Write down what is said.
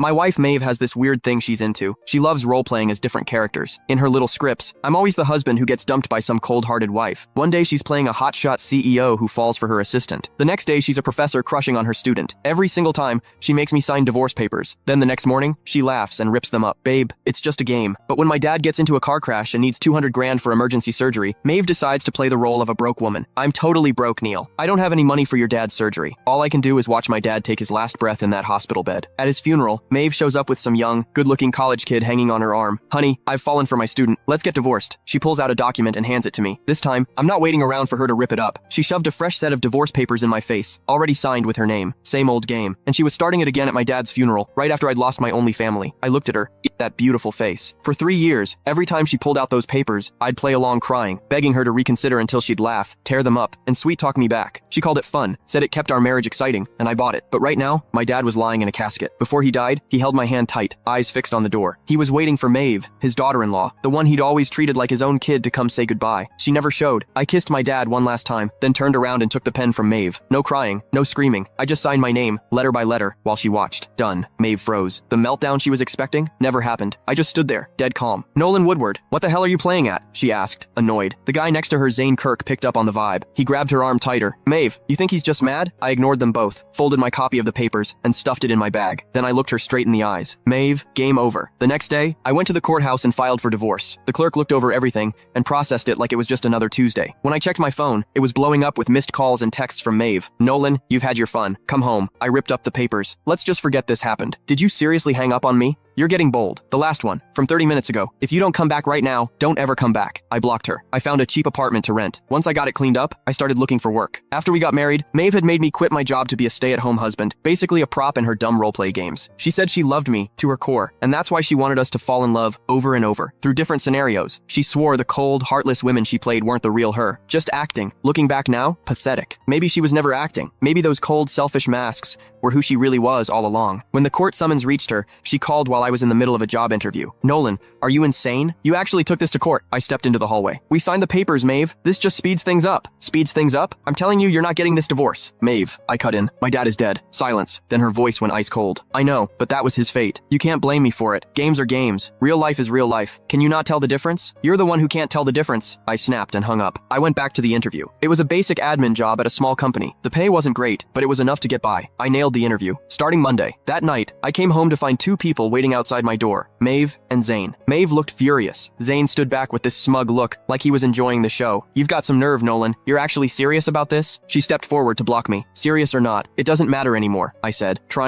My wife Maeve has this weird thing she's into. She loves role-playing as different characters. In her little scripts, I'm always the husband who gets dumped by some cold-hearted wife. One day she's playing a hotshot CEO who falls for her assistant. The next day she's a professor crushing on her student. Every single time, she makes me sign divorce papers. Then the next morning, she laughs and rips them up. Babe, it's just a game. But when my dad gets into a car crash and needs 200 grand for emergency surgery, Maeve decides to play the role of a broke woman. I'm totally broke, Neil. I don't have any money for your dad's surgery. All I can do is watch my dad take his last breath in that hospital bed. At his funeral, Maeve shows up with some young, good-looking college kid hanging on her arm. Honey, I've fallen for my student. Let's get divorced. She pulls out a document and hands it to me. This time, I'm not waiting around for her to rip it up. She shoved a fresh set of divorce papers in my face, already signed with her name. Same old game. And she was starting it again at my dad's funeral, right after I'd lost my only family. I looked at her, that beautiful face. For 3 years, every time she pulled out those papers, I'd play along crying, begging her to reconsider until she'd laugh, tear them up, and sweet-talk me back. She called it fun, said it kept our marriage exciting, and I bought it. But right now, my dad was lying in a casket. Before he died, he held my hand tight, eyes fixed on the door. He was waiting for Maeve, his daughter-in-law, the one he'd always treated like his own kid, to come say goodbye. She never showed. I kissed my dad one last time, then turned around and took the pen from Maeve. No crying, no screaming. I just signed my name, letter by letter, while she watched. Done. Maeve froze. The meltdown she was expecting never happened. I just stood there, dead calm. Nolan Woodward, what the hell are you playing at? She asked, annoyed. The guy next to her, Zane Kirk, picked up on the vibe. He grabbed her arm tighter. Maeve, you think he's just mad? I ignored them both, folded my copy of the papers, and stuffed it in my bag. Then I looked her straight in the eyes. Maeve, game over. The next day, I went to the courthouse and filed for divorce. The clerk looked over everything and processed it like it was just another Tuesday. When I checked my phone, it was blowing up with missed calls and texts from Maeve. Nolan, you've had your fun. Come home. I ripped up the papers. Let's just forget this happened. Did you seriously hang up on me? You're getting bold. The last one, from 30 minutes ago. If you don't come back right now, don't ever come back. I blocked her. I found a cheap apartment to rent. Once I got it cleaned up, I started looking for work. After we got married, Maeve had made me quit my job to be a stay-at-home husband, basically a prop in her dumb roleplay games. She said she loved me to her core, and that's why she wanted us to fall in love over and over, through different scenarios. She swore the cold, heartless women she played weren't the real her, just acting. Looking back now, pathetic. Maybe she was never acting. Maybe those cold, selfish masks were who she really was all along. When the court summons reached her, she called while I was in the middle of a job interview. Nolan, are you insane? You actually took this to court. I stepped into the hallway. We signed the papers, Maeve. This just speeds things up. Speeds things up? I'm telling you, you're not getting this divorce. Maeve, I cut in. My dad is dead. Silence. Then her voice went ice cold. I know, but that was his fate. You can't blame me for it. Games are games. Real life is real life. Can you not tell the difference? You're the one who can't tell the difference. I snapped and hung up. I went back to the interview. It was a basic admin job at a small company. The pay wasn't great, but it was enough to get by. I nailed the interview. Starting Monday. That night, I came home to find 2 people waiting outside my door. Maeve and Zane. Maeve looked furious. Zane stood back with this smug look, like he was enjoying the show. You've got some nerve, Nolan. You're actually serious about this? She stepped forward to block me. Serious or not, it doesn't matter anymore, I said, trying